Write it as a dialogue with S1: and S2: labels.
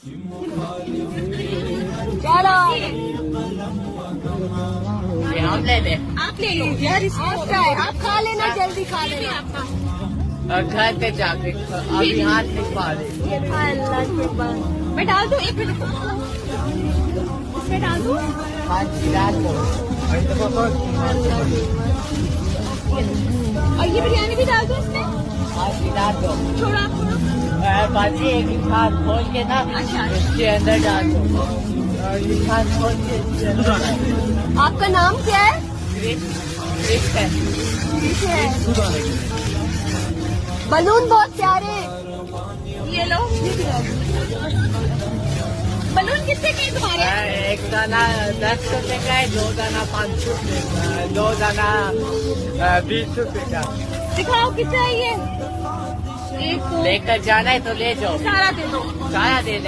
S1: चलो
S2: ये हम ले ले
S1: आप ले लो यार, आपका है, आप खा लेना, जल्दी खा लेना।
S2: और घर पे जाके अभी हाथ नहीं पा रहे।
S1: अल्लाह के बाद मैं डाल दूँ, एक मिनट इसमें डाल दूँ।
S2: हाथ गिरा दो।
S1: और ये बिरयानी भी डाल दूँ इसमें,
S2: हाथ गिरा दो।
S1: छोड़ो आप छोड़ो।
S2: बाजी एक हाथ खोल के ना
S1: अच्छा।
S2: इसके अंदर डाल दो। और एक हाथ खोल के इसके अंदर डाल दो।
S1: आपका नाम क्या है?
S2: क्रिश है।
S1: ठीक है। बलून बहुत प्यारे, ये लो, ये भी डाल दो। बलून कितने के हैं तुम्हारे?
S2: एक दाना 10 रुपए का है, 2 दाना 5 रुपए का, 2 दाना 20 रुपए का।
S1: दिखाओ कितना है ये? एक
S2: लेकर जाना है तो ले जाओ,
S1: सारा दे दो।
S2: सारा दे दे।